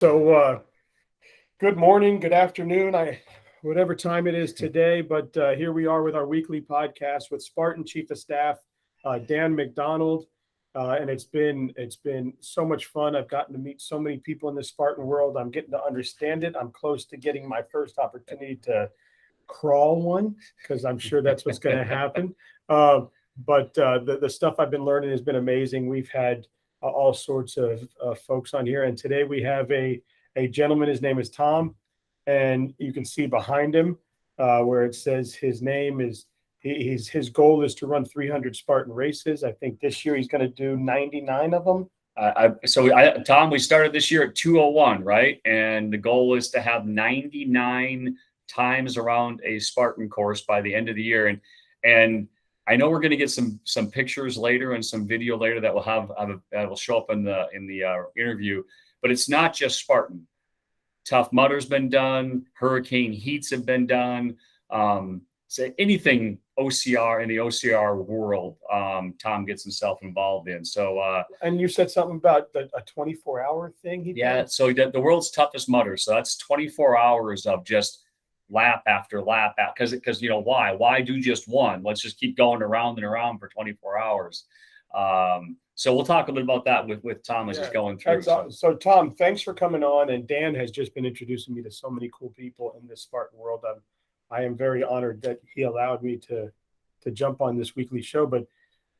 So, good morning, good afternoon, whatever time it is today. But here we are with our weekly podcast with Spartan Chief of Staff Dan McDonald, and it's been so much fun. I've gotten to meet so many people in the Spartan world. I'm getting to understand it. I'm close to getting my first opportunity to crawl one because I'm sure that's what's going to happen. But the stuff I've been learning has been amazing. We've had all sorts of folks on here. And today we have a gentleman. His name is Tom. And you can see behind him where it says his name is, his goal is to run 300 Spartan races. I think this year he's going to do 99 of them. Tom, we started this year at 201, right? And the goal is to have 99 times around a Spartan course by the end of the year. And I know we're going to get some pictures later and some video later that will show up in the interview. But it's not just Spartan. Tough Mudder's been done. Hurricane Heats have been done. So anything OCR in the OCR world, Tom gets himself involved in. So and you said something about a 24-hour thing. He did? So he did the world's toughest Mudder. So that's 24 hours of just lap after lap because why do just one? Let's just keep going around and around for 24 hours. So we'll talk a little bit about that with Tom as he's going through. So Tom, thanks for coming on. And Dan has just been introducing me to so many cool people in this Spartan world. I am very honored that he allowed me to jump on this weekly show. But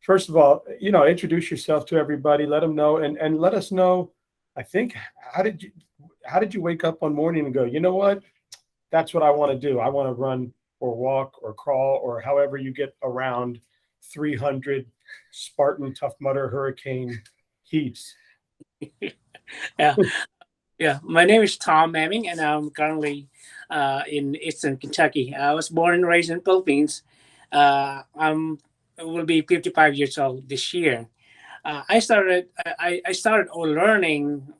first of all, introduce yourself to everybody. Let them know and let us know. I think how did you wake up one morning and go, you know what? That's what I want to do. I want to run or walk or crawl or however you get around 300 Spartan Tough Mudder Hurricane Heats. Yeah. My name is Tom Maming, and I'm currently in Eastern Kentucky. I was born and raised in Philippines. I will be 55 years old this year. I started learning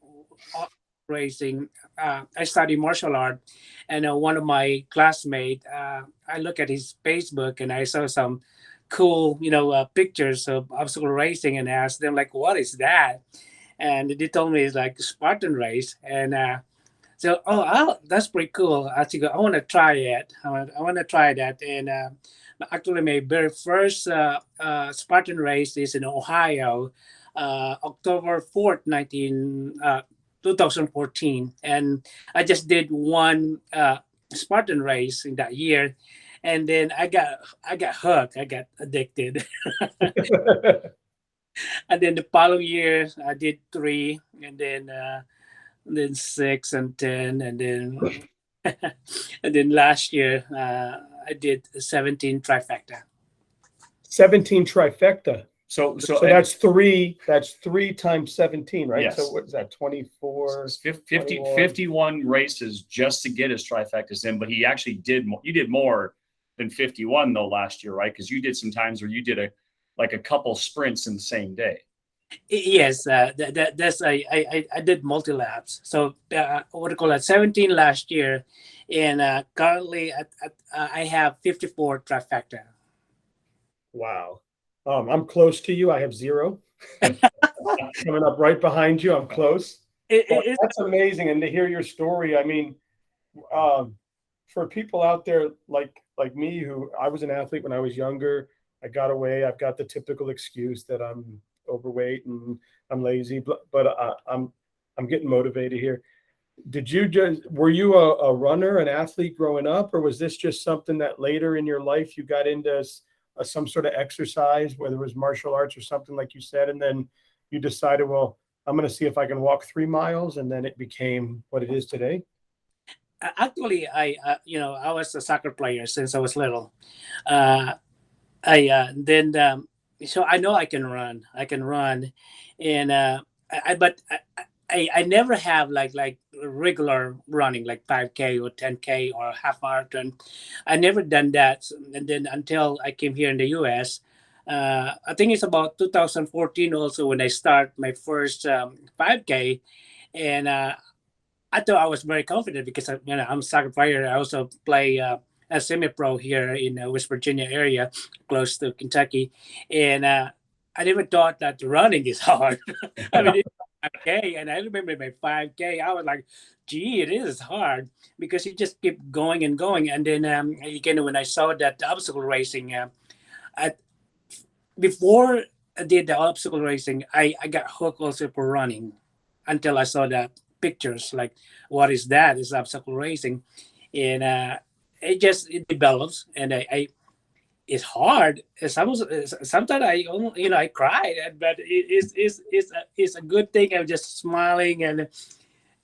racing. I studied martial art, and one of my classmates, I look at his Facebook and I saw some cool, pictures of obstacle racing and asked them like, what is that? And they told me it's like a Spartan race. And that's pretty cool. I think I want to try it. I want to try that. And actually my very first Spartan race is in Ohio, October 4th, 2014, and I just did one Spartan race in that year, and then I got hooked. I got addicted, and then the following year I did 3, and then 6 and 10, and then and then last year I did 17 trifecta. 17 trifecta. So that's 3 times 17, right? Yes. So what is that, 24? 51 races just to get his trifectas in, but he actually did more. You did more than 51 though last year, right? Because you did some times where you did a couple sprints in the same day. Yes, that's I did multi-laps. So what do you call that? 17 last year, and currently I have 54 trifecta. Wow. I'm close to you. I have 0. Coming up right behind you. I'm close. That's amazing. And to hear your story, I mean, for people out there like me, who I was an athlete when I was younger, I got away. I've got the typical excuse that I'm overweight and I'm lazy, but I'm getting motivated here. Were you a runner, an athlete growing up, or was this just something that later in your life you got into some sort of exercise, whether it was martial arts or something like you said, and then you decided, well, I'm going to see if I can walk 3 miles, and then it became what it is today? Actually, I was a soccer player since I was little. So I know I can run, and I never have like regular running like 5K or 10K or half marathon. I never done that. And then until I came here in the US, I think it's about 2014 also when I start my first 5K, and I thought I was very confident because I'm a soccer player. I also play as semi-pro here in West Virginia area, close to Kentucky, and I never thought that running is hard. I mean, 5K, and I remember my 5K. I was like, "Gee, it is hard because you just keep going and going." And then again, when I saw that obstacle racing, I, before I did the obstacle racing, I got hooked also for running until I saw the pictures. Like, what is that? It's obstacle racing, and it develops, and I it's hard. Sometimes I I cried, but it's a good thing. I'm just smiling, and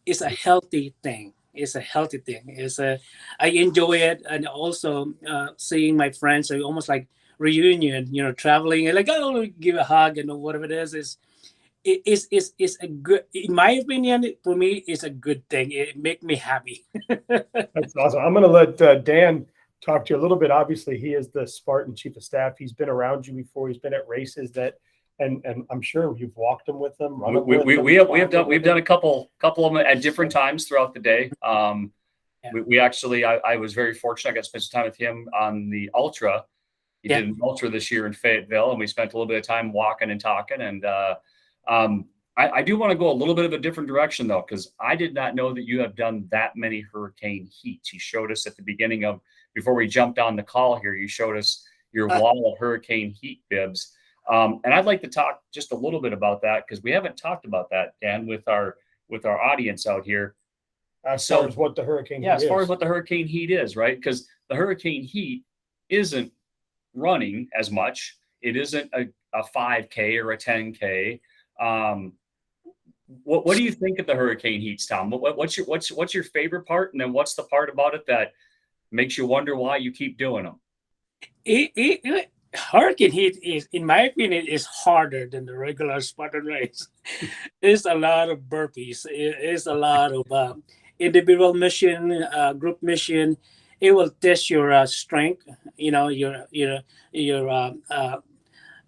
it's a healthy thing. It's a healthy thing. I enjoy it, and also seeing my friends. So almost like reunion. Traveling and like oh, give a hug and whatever it is. It's a good. In my opinion, for me, it's a good thing. It make me happy. That's awesome. I'm going to let Dan talk to you a little bit. Obviously, he is the Spartan chief of staff. He's been around you before. He's been at races and I'm sure you've walked him with them. We've done a couple of them at different times throughout the day. We actually, I was very fortunate. I got to spend some time with him on the ultra. He did an ultra this year in Fayetteville, and we spent a little bit of time walking and talking. And I do want to go a little bit of a different direction though, because I did not know that you have done that many hurricane heats. You showed us at the beginning before we jumped on the call here, you showed us your wall of hurricane heat bibs. And I'd like to talk just a little bit about that because we haven't talked about that, Dan, with our audience out here. As far as what the hurricane heat as far as what the hurricane heat is, right? Because the hurricane heat isn't running as much. It isn't a 5K or a 10K. What do you think of the hurricane heats, Tom? What's your favorite part, and then what's the part about it that makes you wonder why you keep doing them? Hurricane heat is, in my opinion, is harder than the regular Spartan race. It's a lot of burpees. It's a lot of individual mission, group mission. It will test your strength. Your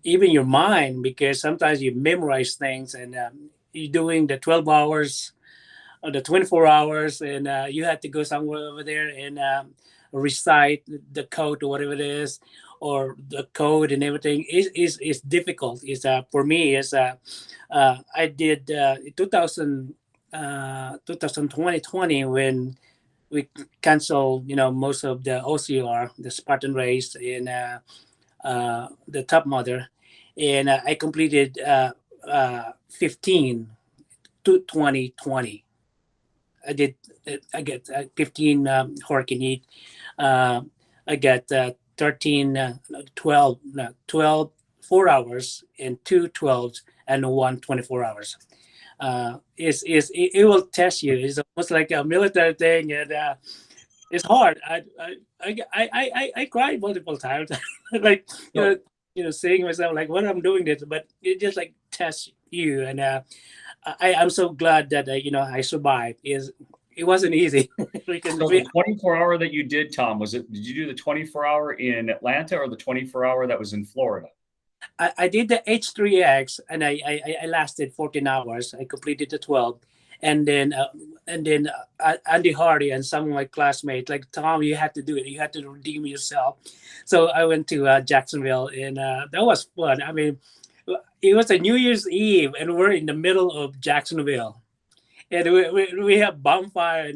even your mind, because sometimes you memorize things and you're doing the 12 hours or the 24 hours, and you have to go somewhere over there and recite the code or whatever it is, or the code and everything is difficult. Is for me is I did 2020 when we canceled most of the OCR, the Spartan race in the Top Mother, and I completed 15 to 2020. I get 15 hurricane heat. I got 13, 12, 4 hours and 2 12s and 1 24 hours. It will test you. It's almost like a military thing, and it's hard. I cried multiple times, like saying myself like, "What I'm doing this," but it just like tests you, and I'm so glad that I survived. It wasn't easy. So the 24-hour that you did, Tom, did you do the 24-hour in Atlanta or the 24-hour that was in Florida? I did the H3X, and I lasted 14 hours. I completed the 12, and then Andy Hardy and some of my classmates like, Tom, you had to do it. You had to redeem yourself. So I went to Jacksonville, and that was fun. I mean, it was a New Year's Eve, and we're in the middle of Jacksonville, and we have bonfire,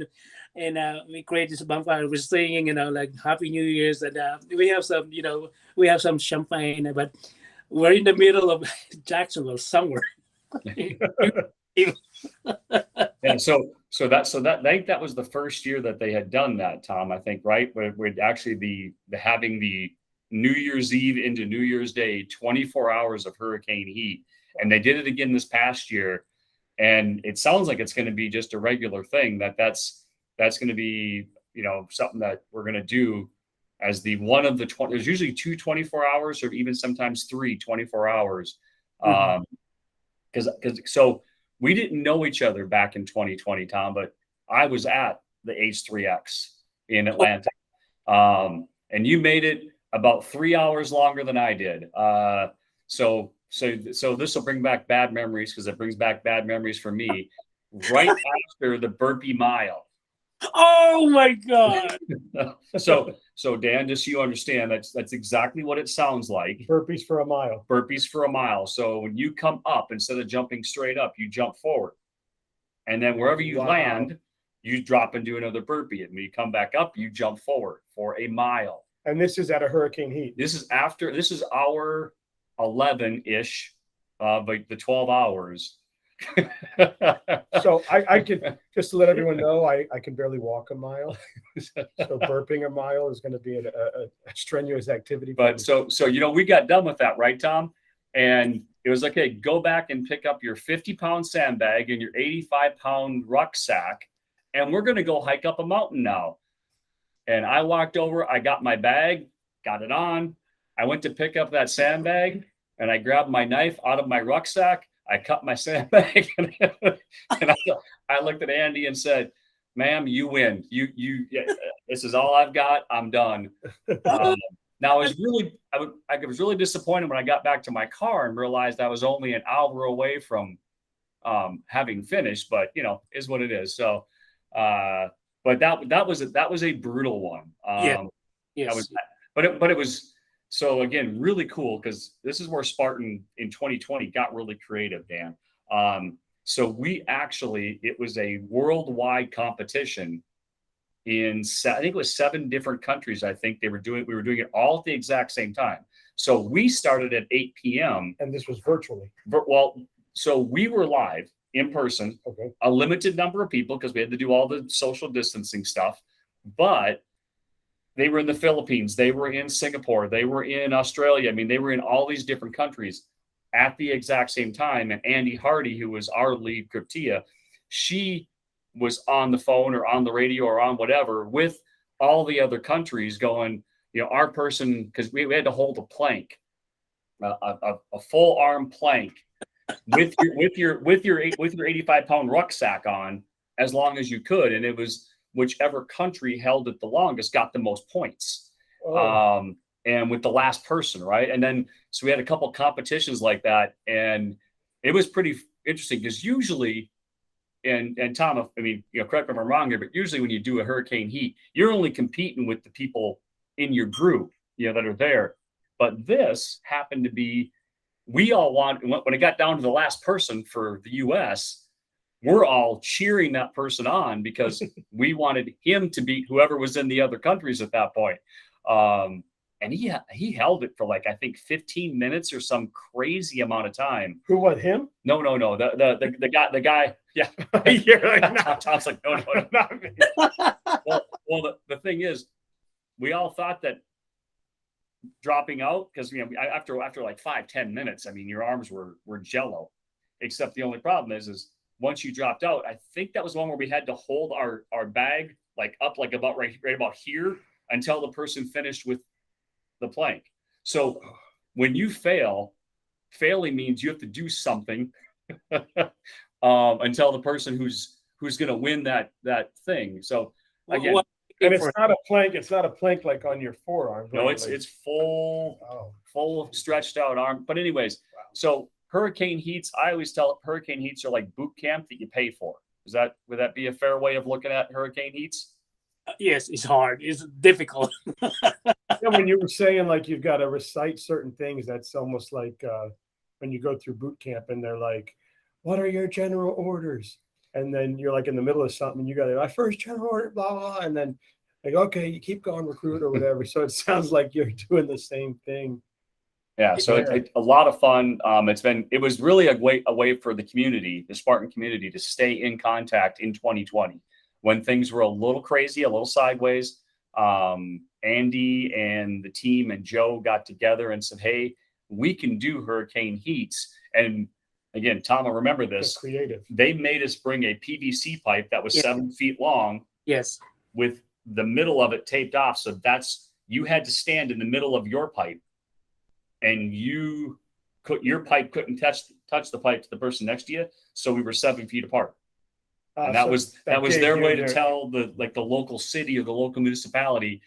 and we created this bonfire. We're singing, like Happy New Year's, and we have some champagne, but we're in the middle of Jacksonville somewhere. And so that I think that was the first year that they had done that, Tom. I think, right, where actually the having the New Year's Eve into New Year's Day, 24 hours of hurricane heat, and they did it again this past year. And it sounds like it's going to be just a regular thing. That's going to be something that we're going to do as the one of the 20. There's usually 2 24 hours, or even sometimes 3 24 hours. So we didn't know each other back in 2020, Tom, but I was at the H3X in Atlanta, and you made it about 3 hours longer than I did. So this will bring back bad memories, because it brings back bad memories for me. Right after the burpee mile, Oh my God. So Dan, just so you understand, that's exactly what it sounds like. Burpees for a mile. Burpees for a mile. So when you come up, instead of jumping straight up, you jump forward. And then wherever you land, you drop and do another burpee. And when you come back up, you jump forward for a mile. And this is at a hurricane heat. This is hour 11-ish, like the 12 hours. So I can, just to let everyone know, I can barely walk a mile. So burping a mile is going to be a strenuous activity. But so we got done with that, right, Tom? And it was like, hey, go back and pick up your 50-pound sandbag and your 85-pound rucksack, and we're going to go hike up a mountain now. And I walked over, I got my bag, got it on. I went to pick up that sandbag, and I grabbed my knife out of my rucksack. I cut my sandbag, and I looked at Andy and said, "Ma'am, you win. This is all I've got. I'm done." Now I was really disappointed when I got back to my car and realized I was only an hour away from having finished, but is what it is. So, but that was a brutal one. Yes. But it was, so again, really cool, because this is where Spartan in 2020 got really creative, Dan. So it was a worldwide competition in, I think it was 7 different countries. I think we were doing it all at the exact same time. So we started at 8 p.m. And this was virtually. Well, so we were live in person, okay. A limited number of people because we had to do all the social distancing stuff, but they were in the Philippines, they were in Singapore, they were in Australia. I mean, they were in all these different countries at the exact same time. And Andy Hardy, who was our lead Kryptia, she was on the phone or on the radio or on whatever with all the other countries going, our person, because we had to hold a plank, a full arm plank with your 85-pound rucksack on as long as you could. And it was whichever country held it the longest got the most points. And with the last person, right? And then, so we had a couple of competitions like that. And it was pretty interesting because usually, and Tom, correct me if I'm wrong here, but usually when you do a hurricane heat, you're only competing with the people in your group, that are there. But this happened to be, we all when it got down to the last person for the U.S., we're all cheering that person on because we wanted him to beat whoever was in the other countries at that point. And he held it for like, I think 15 minutes or some crazy amount of time. Who was him? No. The guy. Yeah. You're like, no. Tom's like, no, not me. Well, the thing is, we all thought that dropping out, because after like 5-10 minutes, your arms were jello. Except the only problem is once you dropped out, I think that was one where we had to hold our bag like up like about right about here until the person finished with the plank. So when you failing means you have to do something until the person who's going to win that thing. So again, and it's not a plank. It's not a plank like on your forearm. No, it's full stretched out arm. But anyways, So hurricane heats, I always tell hurricane heats are like boot camp that you pay for. Would that be a fair way of looking at hurricane heats? Yes, it's hard. It's difficult. When you were saying like you've got to recite certain things, that's almost like when you go through boot camp and they're like, "What are your general orders?" And then you're like in the middle of something, and you got my first general order, blah blah, and then like, okay, you keep going, recruit or whatever. So it sounds like you're doing the same thing. Yeah, so it's a lot of fun. It was really a way for the community, the Spartan community, to stay in contact in 2020 when things were a little crazy, a little sideways. Andy and the team and Joe got together and said, "Hey, we can do hurricane heats." And again, Tom, I remember this. Creative. They made us bring a PVC pipe that was 7 feet long. Yes. With the middle of it taped off, so you had to stand in the middle of your pipe. And your pipe couldn't touch the pipe to the person next to you, so we were 7 feet apart. And that was their way to tell the local city or the local municipality,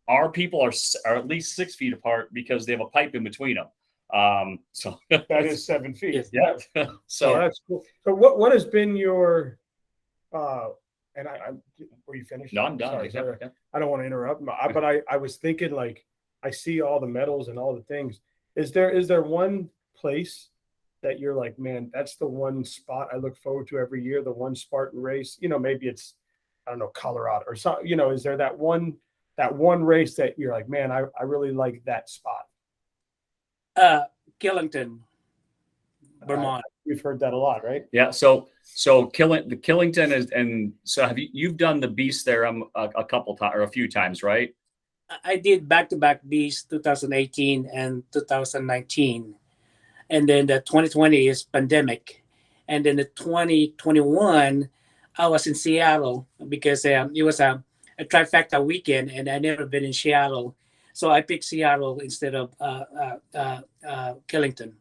our people are at least 6 feet apart because they have a pipe in between them. So that is 7 feet. Yeah. So that's cool. So what has been your and were you finished? No, I'm done. Sorry, Exactly. Yeah. I don't want to interrupt, but I was thinking, like, I see all the medals and all the things. Is there one place that you're like, man, that's the one spot I look forward to every year, the one Spartan race? Maybe it's, I don't know, Colorado or something. Is there that one race that you're like, man, I really like that spot? Killington, Vermont. We've heard that a lot, right? Yeah. So Killington is, and so you've done the Beast there a couple times or a few times, right? I did back-to-back Beast 2018 and 2019. And then the 2020 is pandemic. And then the 2021, I was in Seattle because it was a trifecta weekend, and I never been in Seattle. So I picked Seattle instead of Killington.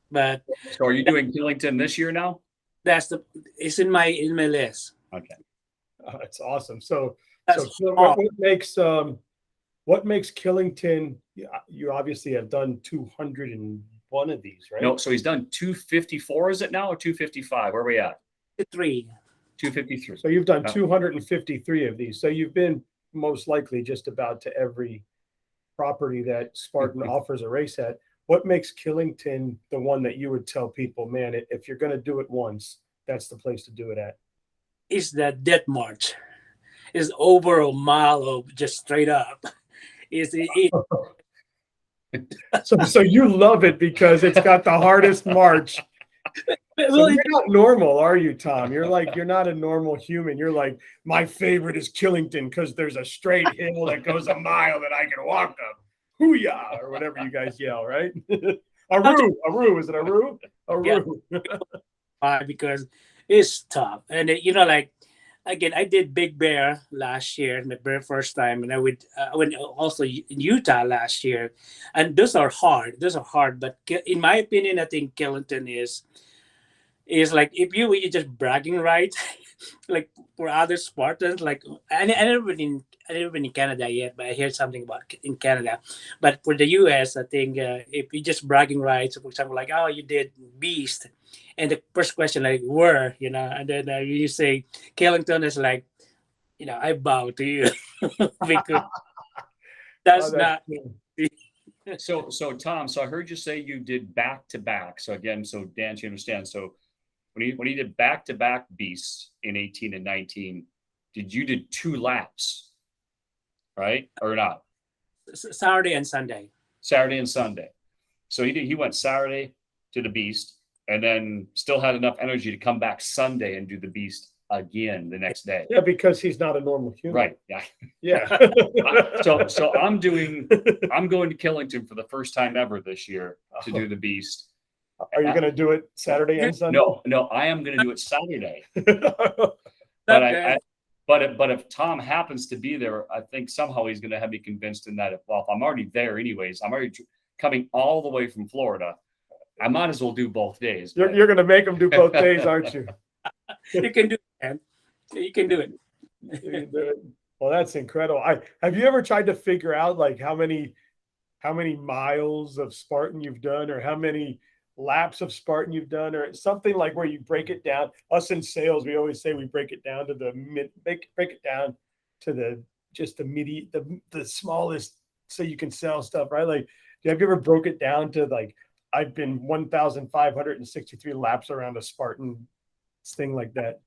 But so are you doing Killington this year now? It's in my list. Okay. Oh, that's awesome. So That's what makes Killington? You obviously have done 201 of these, right? No, so he's done 254. Is it now or 255? Where are we at? 253. So you've done 253 of these. So you've been most likely just about to every property that Spartan offers a race at. What makes Killington the one that you would tell people, man, if you're going to do it once, that's the place to do it at? It's the Death March. It's over a mile of just straight up. So you love it because it's got the hardest march. So you're not normal, are you, Tom? You're not a normal human. You're like, my favorite is Killington because there's a straight hill that goes a mile that I can walk up. Hoo-yah, or whatever you guys yell, right? Aru, is it Aru? Aru. Yeah. Because it's tough. And like, again, I did Big Bear last year, the very first time, and I went also in Utah last year, and those are hard. But in my opinion, I think Killington is like, if you just bragging right, like for other Spartans, like I never been in Canada yet, but I heard something about in Canada. But for the US, I think if you just bragging rights, so for example, like, oh, you did Beast, and the first question like, where, and then you say Killington is like, I bow to you because that's not. So Tom, so I heard you say you did back to back. So again, so Dan, you understand. So when he did back to back Beasts in 18 and 19, you did 2 laps, right? Or not? Saturday and Sunday. Saturday and Sunday. So he went Saturday to the Beast and then still had enough energy to come back Sunday and do the Beast again the next day. Yeah, because he's not a normal human. Right. Yeah. Yeah. So I'm going to Killington for the first time ever this year to do the Beast. Are you going to do it Saturday and Sunday? No, I am going to do it Saturday. Okay. But if Tom happens to be there, I think somehow he's going to have me convinced in that if I'm already there anyways, I'm already coming all the way from Florida, I might as well do both days. You're going to make him do both days, aren't you? You can do it, man. You can do it. You can do it. Well, that's incredible. Have you ever tried to figure out like how many miles of Spartan you've done, or how many laps of Spartan you've done, or something like where you break it down? Us in sales, we always say we break it down to the smallest, so you can sell stuff, right? Like, have you ever broke it down to like, I've been 1,563 laps around a Spartan thing like that?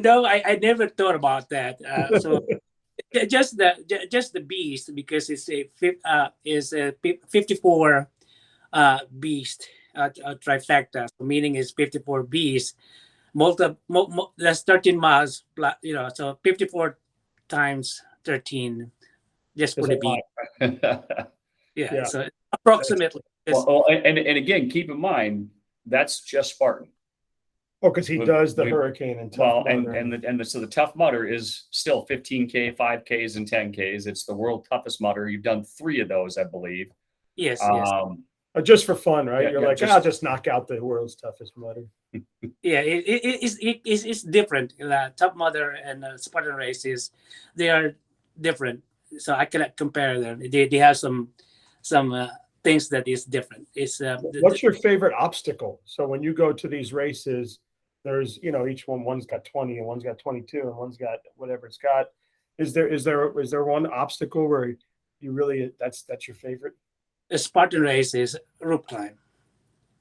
No, I never thought about that. So just the Beast, because it's a 54 Beast trifecta, so meaning is 54 Beasts. That's 13 miles. So 54 times 13, just for the Beast. Yeah. So approximately. Well, and again, keep in mind that's just Spartan. Oh, because he does the Hurricane and Tough Mudder. So the Tough Mudder is still 15K, 5Ks, and 10Ks. It's the world toughest mudder. You've done 3 of those, I believe. Yes. Just for fun, right? Yeah, You're like, I'll just knock out the world's toughest mudder. Yeah, it's different. Tough Mudder and Spartan races, they are different. So I cannot compare them. They have some things that is different. It's what's your favorite obstacle? So when you go to these races, there's, each one's got 20 and one's got 22 and one's got whatever it's got. Is there one obstacle where you really, that's your favorite? The Spartan race is rope climb.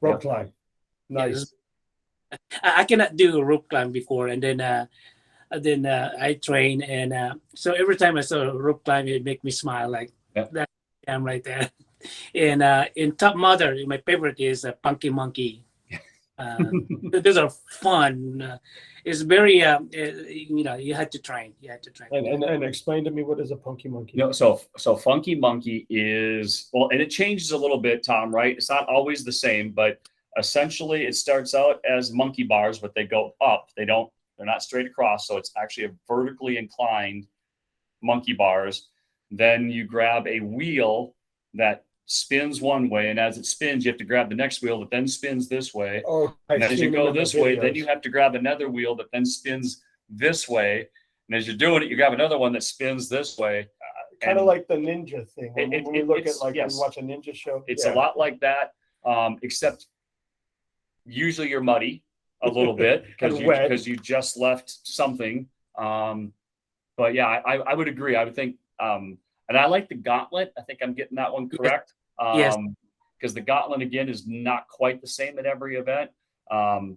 Rope climb. Nice. I cannot do rope climb before, and then I train, and so every time I saw a rope climb, it make me smile like that. I'm right there. And in Top Mother, my favorite is Punky Monkey. Those are fun. It's very you had to train. And explain to me, what is a Punky Monkey? So Funky Monkey is, well, and it changes a little bit, Tom, right? It's not always the same, but essentially it starts out as monkey bars, but they go up. They're not straight across. So it's actually a vertically inclined monkey bars. Then you grab a wheel that spins one way, and as it spins, you have to grab the next wheel that then spins this way. And as you go this way, then you have to grab another wheel that then spins this way. And as you're doing it, you grab another one that spins this way. Kind of like the ninja thing. When we look at, like, when we watch a ninja show. It's a lot like that, except usually you're muddy a little bit because you just left something. But yeah, I would agree. I would think, and I like the gauntlet. I think I'm getting that one correct. Yes. Because the gauntlet, again, is not quite the same at every event.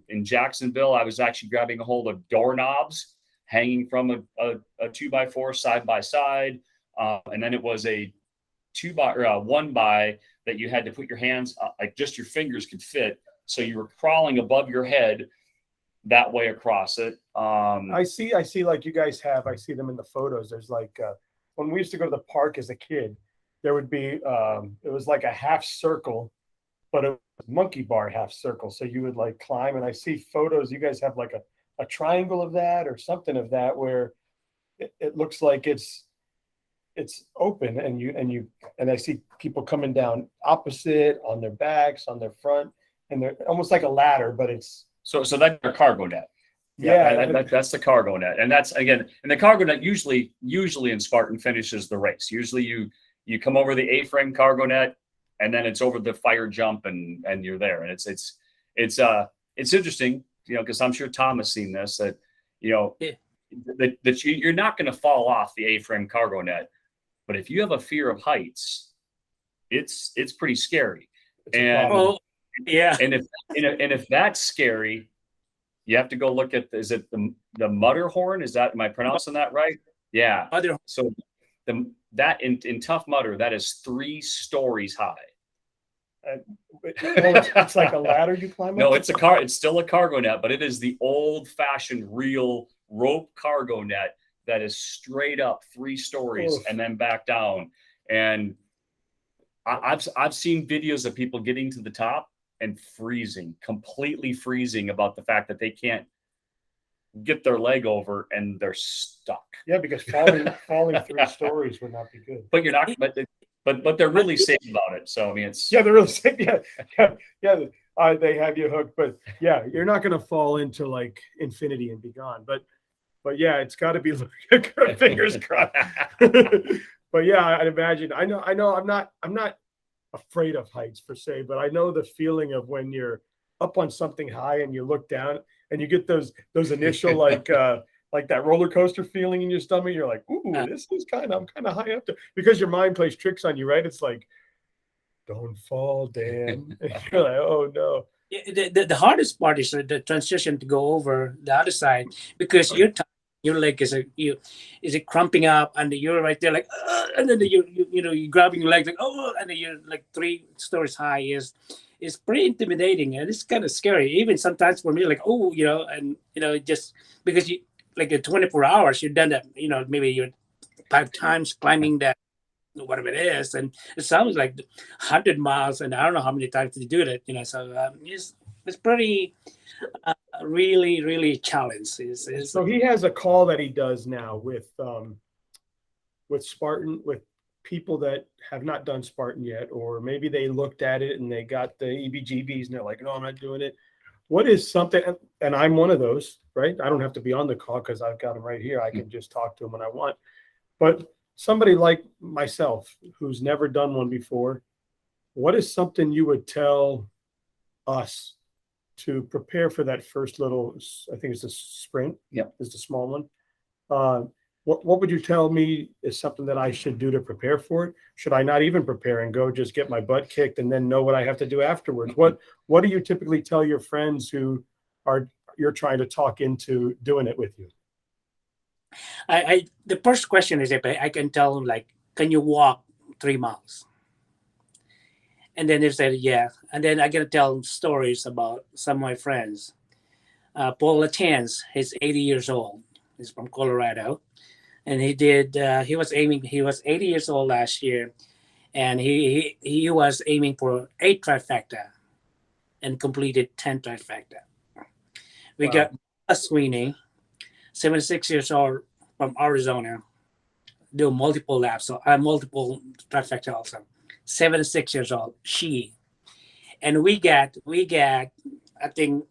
In Jacksonville, I was actually grabbing a hold of doorknobs hanging from a 2x4 side by side. And then it was a 1x that you had to put your hands, like just your fingers could fit. So you were crawling above your head that way across it. I see like you guys have, I see them in the photos. There's like, when we used to go to the park as a kid, there would be, it was like a half circle, but it was monkey bar half circle. So you would like climb, and I see photos. You guys have like a triangle of that or something of that, where it looks like it's open, and I see people coming down opposite on their backs, on their front, and they're almost like a ladder, but it's. So that's a cargo net. Yeah, that's the cargo net, and that's, again, and the cargo net usually in Spartan finishes the race. Usually you come over the A-frame cargo net, and then it's over the fire jump, and you're there. And it's interesting, because I'm sure Tom has seen this, that that you're not going to fall off the A-frame cargo net, but if you have a fear of heights, it's pretty scary. And if that's scary, you have to go look at, is it the Mudderhorn? Am I pronouncing that right? Yeah. So that in Tough Mudder, that is 3 stories high. It's like a ladder you climb up? No, it's still a cargo net, but it is the old-fashioned real rope cargo net that is straight up 3 stories and then back down. And I've seen videos of people getting to the top and completely freezing about the fact that they can't get their leg over and they're stuck. Yeah, because falling 3 stories would not be good. But you're not. But they're really safe about it. So I mean, they're really safe. Yeah. They have you hooked, but yeah, you're not going to fall into like infinity and be gone. But yeah, it's got to be fingers crossed. But yeah, I'd imagine. I know. I'm not afraid of heights per se, but I know the feeling of when you're up on something high and you look down and you get those initial like that roller coaster feeling in your stomach. You're like, ooh, this is I'm kind of high up there, because your mind plays tricks on you, right? It's like, don't fall, Dan. And you're like, oh no. The hardest part is the transition to go over the other side, because your leg is crumping up, and you're right there like, and then you're grabbing your leg like, and then you're like 3 stories high. Is pretty intimidating, and it's kind of scary. Even sometimes for me, like, just because you like the 24 hours, you've done that, maybe you're 5 times climbing that, whatever it is, and it sounds like 100 miles, and I don't know how many times to do that, so it's pretty really, really challenge. So he has a call that he does now with Spartan, with people that have not done Spartan yet, or maybe they looked at it and they got the EBGBs and they're like, no, I'm not doing it. What is something, and I'm one of those, right? I don't have to be on the call because I've got them right here. I can just talk to them when I want. But somebody like myself who's never done one before, what is something you would tell us to prepare for that first little, I think it's a sprint. Yep. Is the small one. What would you tell me is something that I should do to prepare for it? Should I not even prepare and go just get my butt kicked and then know what I have to do afterwards? What do you typically tell your friends who you're trying to talk into doing it with you? The first question is if I can tell them, like, can you walk 3 miles? And then they said, yeah. And then I got to tell them stories about some of my friends. Paul Latans, he's 80 years old. He's from Colorado. And he was 80 years old last year. And he was aiming for 8 trifecta and completed 10 trifecta. We got Sweeney, 76 years old from Arizona, do multiple laps, so multiple trifecta also. 76 years old, and we got I think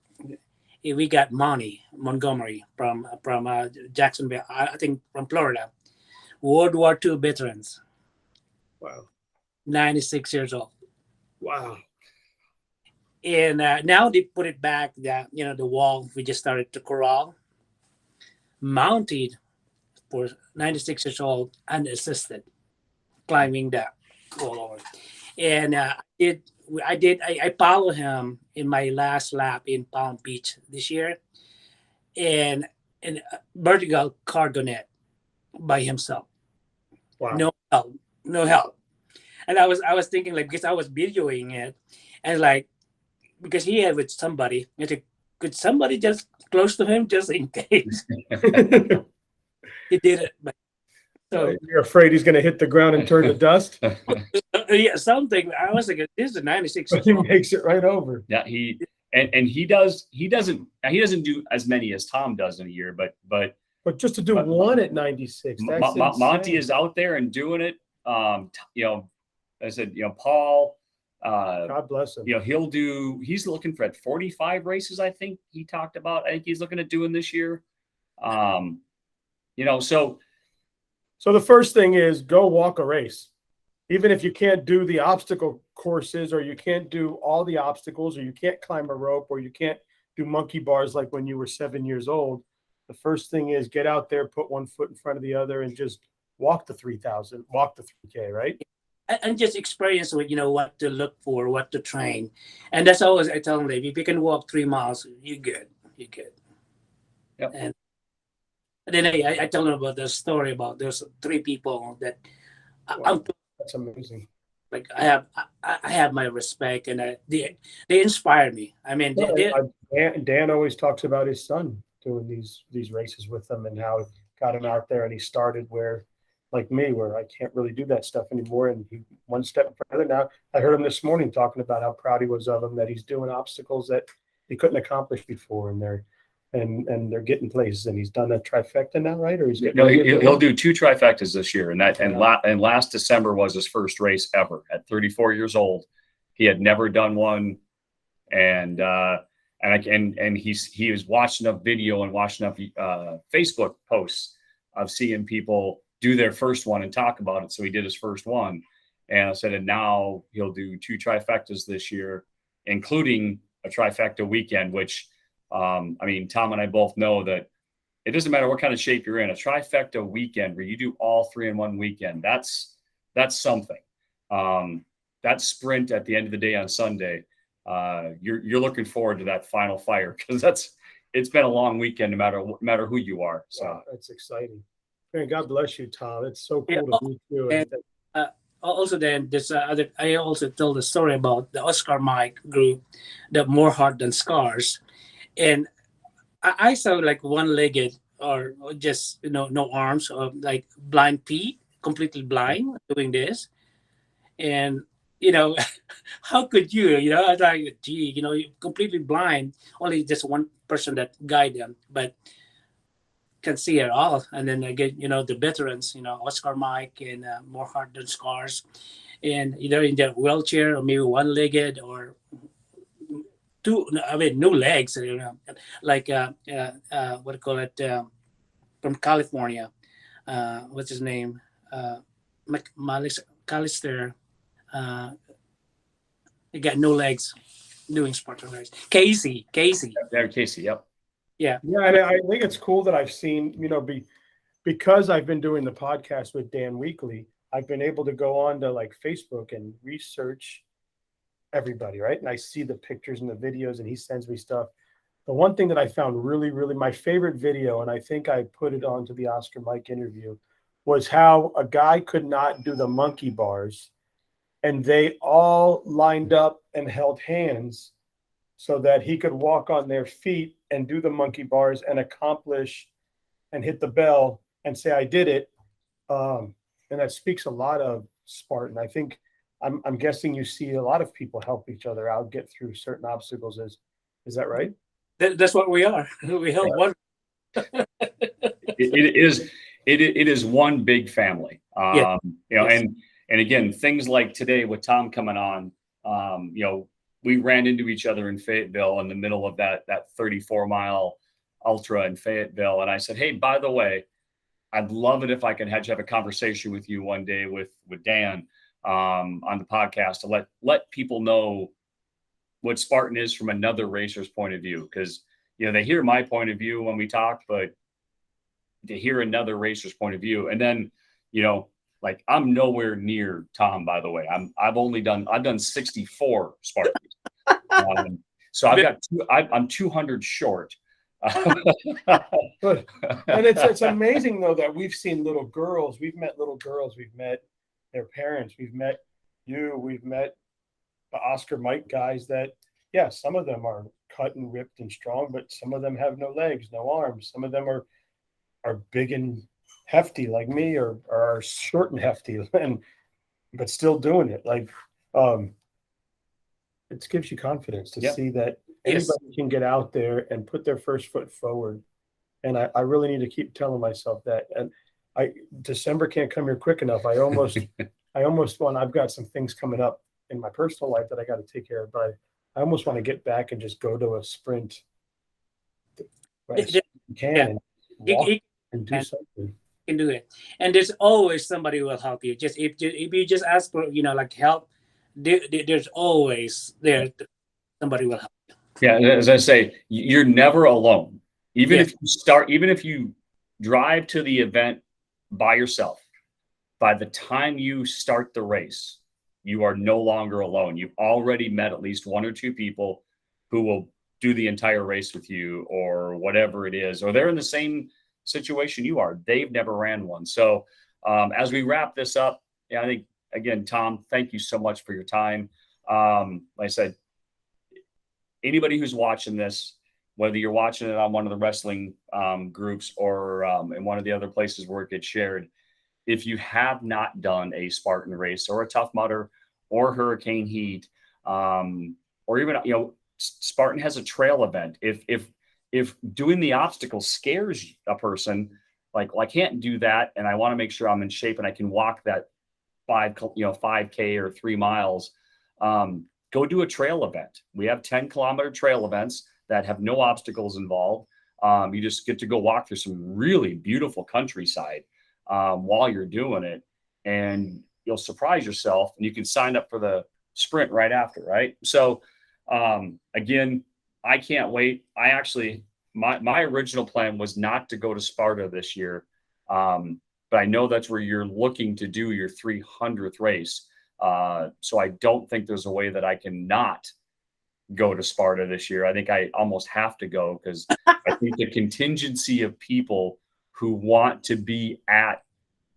we got Monty Montgomery from Jacksonville, I think from Florida, World War II veterans. Wow. 96 years old. Wow. And now they put it back, the wall we just started to corral, mounted for 96 years old, unassisted, climbing that wall over. And I followed him in my last lap in Palm Beach this year, and vertical cargonet by himself. Wow. No help. And I was thinking, like, because I was videoing it, and like, because he had with somebody, I said, could somebody just close to him just in case? He did it. But, so you're afraid he's going to hit the ground and turn to dust? yeah, something. I was like, this is a 96. But he makes it right over. Yeah, he doesn't do as many as Tom does in a year, but just to do one at 96, that's Monty is out there and doing it. I said, Paul, God bless him. He's looking for 45 races, I think he talked about. I think he's looking at doing this year. So the first thing is go walk a race. Even if you can't do the obstacle courses, or you can't do all the obstacles, or you can't climb a rope, or you can't do monkey bars like when you were 7 years old, the first thing is get out there, put one foot in front of the other, and just walk the 3,000, walk the 3K, right? And just experience with, what to look for, what to train. And that's always, I tell them, if you can walk 3 miles, you're good. You're good. Yep. And then I tell them about the story about there's 3 people that that's amazing. Like I have my respect, and they inspire me. I mean, Dan always talks about his son doing these races with them and how it got him out there, and he started where, like me, where I can't really do that stuff anymore, and he one step further. Now I heard him this morning talking about how proud he was of him, that he's doing obstacles that he couldn't accomplish before, and they're getting places, and he's done a trifecta now, right? Or he'll do 2 trifectas this year, and last December was his first race ever at 34 years old. He had never done one, and he was watching a video and watching Facebook posts of seeing people do their first one and talk about it. So he did his first one, and I said, and now he'll do 2 trifectas this year, including a trifecta weekend, which Tom and I both know that it doesn't matter what kind of shape you're in. A trifecta weekend where you do all 3 in one weekend, that's something. That sprint at the end of the day on Sunday, you're looking forward to that final fire, because it's been a long weekend no matter who you are. So wow, that's exciting. Man, God bless you, Tom. It's so cool to meet you. And also, then this I also told the story about the Oscar Mike group, the More Heart Than Scars. And I saw like one-legged, or just no arms, or like blind Pete, completely blind, doing this. And how could you? I was like, gee, you're completely blind. Only just one person that guide them, but can see it all. And then again, the veterans, Oscar Mike and More Heart Than Scars, and either in their wheelchair or maybe one-legged or no legs, like what do you call it, from California, what's his name, McAllister, he got no legs, doing Spartan race. Casey. There, Casey. Yep. Yeah. Yeah, and I think it's cool that I've seen, because I've been doing the podcast with Dan weekly, I've been able to go on to like Facebook and research everybody, right? And I see the pictures and the videos, and he sends me stuff. The one thing that I found really, really my favorite video, and I think I put it onto the Oscar Mike interview, was how a guy could not do the monkey bars, and they all lined up and held hands so that he could walk on their feet and do the monkey bars and accomplish and hit the bell and say, I did it. And that speaks a lot of Spartan. I think I'm guessing you see a lot of people help each other out, get through certain obstacles. Is that right? That's what we are. We help one. It is one big family. Yeah. Yes. And again, things like today with Tom coming on, we ran into each other in Fayetteville in the middle of that 34-mile ultra in Fayetteville. And I said, hey, by the way, I'd love it if I could have a conversation with you one day with Dan on the podcast to let people know what Spartan is from another racer's point of view. Because, they hear my point of view when we talk, but to hear another racer's point of view. And then, like I'm nowhere near Tom, by the way. I've done 64 Spartans. So I'm 200 short. And it's amazing though that we've seen little girls. We've met little girls. We've met their parents. We've met you. We've met the Oscar Mike guys that, yeah, some of them are cut and ripped and strong, but some of them have no legs, no arms. Some of them are big and hefty like me, or are short and hefty, but still doing it. Like, it gives you confidence to see that anybody can get out there and put their first foot forward. And I really need to keep telling myself that. And December can't come here quick enough. I almost want, I've got some things coming up in my personal life that I got to take care of, but I almost want to get back and just go to a sprint. Right? You can and walk and do something. Can do it, and there's always somebody who will help you. Just if you just ask for like help, there's always somebody will help you. Yeah, as I say, you're never alone. Even if you drive to the event by yourself, by the time you start the race, you are no longer alone. You've already met at least one or two people who will do the entire race with you, or whatever it is, or they're in the same situation you are. They've never ran one. So as we wrap this up, I think, again, Tom, thank you so much for your time. Like I said, anybody who's watching this, whether you're watching it on one of the wrestling groups or in one of the other places where it gets shared, if you have not done a Spartan race or a Tough Mudder or Hurricane Heat, or even, Spartan has a trail event. If doing the obstacle scares a person, like, well, I can't do that, and I want to make sure I'm in shape and I can walk that 5K or 3 miles, go do a trail event. We have 10-kilometer trail events that have no obstacles involved. You just get to go walk through some really beautiful countryside while you're doing it, and you'll surprise yourself, and you can sign up for the sprint right after, right? So again, I can't wait. I actually, my original plan was not to go to Sparta this year, but I know that's where you're looking to do your 300th race. So I don't think there's a way that I can not go to Sparta this year. I think I almost have to go, because I think the contingency of people who want to be at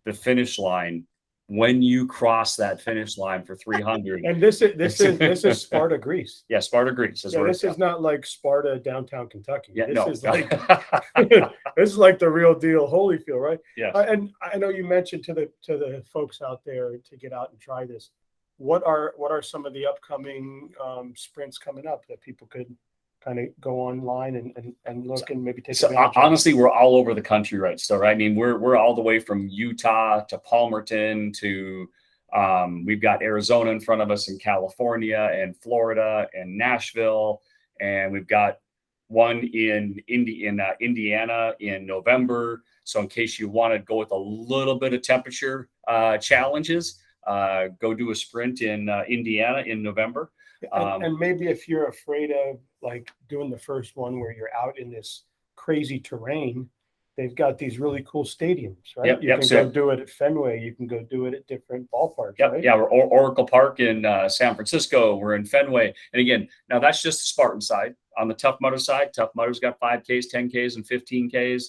the finish line when you cross that finish line for 300. And this is Sparta, Greece. Yeah, Sparta, Greece. This is not like Sparta, downtown Kentucky. Yeah, this is like this is like the real deal, Holyfield, right? Yeah. And I know you mentioned to the folks out there to get out and try this. What are some of the upcoming sprints coming up that people could kind of go online and look and maybe take advantage of? Honestly, we're all over the country, right? So, right, I mean, we're all the way from Utah to Palmerton to we've got Arizona in front of us, and California and Florida and Nashville, and we've got one in Indiana in November. So in case you want to go with a little bit of temperature challenges, go do a sprint in Indiana in November. And maybe if you're afraid of like doing the first one where you're out in this crazy terrain, they've got these really cool stadiums, right? You can go do it at Fenway. You can go do it at different ballparks. Right? Yeah. We're Oracle Park in San Francisco. We're in Fenway. And again, now that's just the Spartan side. On the Tough Mudder side, Tough Mudder's got 5Ks, 10Ks, and 15Ks.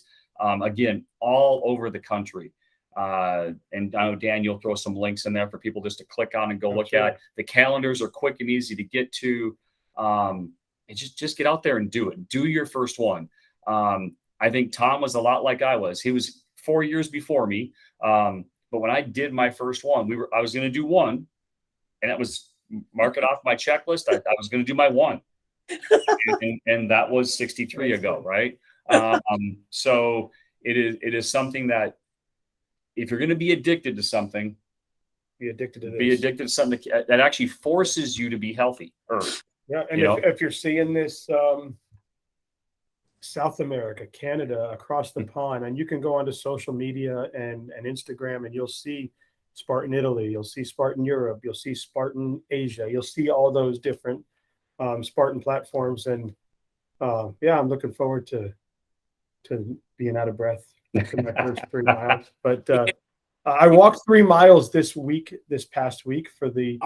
Again, all over the country. And I know, Dan, you'll throw some links in there for people just to click on and go look at. The calendars are quick and easy to get to. And just get out there and do it. Do your first one. I think Tom was a lot like I was. He was 4 years before me. But when I did my first one, I was going to do one, and that was mark it off my checklist. I was going to do my one, and that was 63 ago, right? So it is something that if you're going to be addicted to something, be addicted to this. Be addicted to something that actually forces you to be healthy. Yeah, and if you're seeing this. South America, Canada, across the pond, and you can go onto social media and Instagram, and you'll see Spartan Italy, you'll see Spartan Europe, you'll see Spartan Asia, you'll see all those different Spartan platforms, and I'm looking forward to being out of breath for my first 3 miles. But I walked 3 miles this past week for the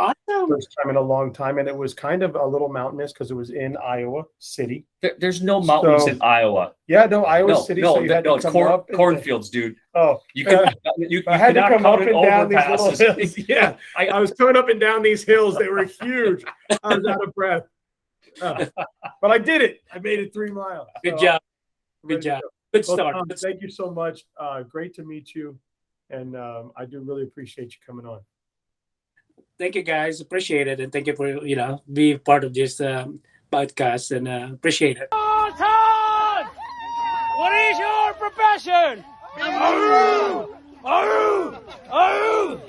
first time in a long time, and it was kind of a little mountainous because it was in Iowa City. There's no mountains in Iowa. Yeah, no, Iowa City. No, so you had to come up cornfords, dude. Oh, I had to come up and down these little hills. Yeah, I was coming up and down these hills. They were huge. I was out of breath, but I did it. I made it 3 miles. Good job. Good job. Good start. Tom, thank you so much. Great to meet you. And I do really appreciate you coming on. Thank you, guys. Appreciate it. And thank you for, being part of this podcast, and appreciate it. Todd! What is your profession? Aroo! Aroo! Aroo!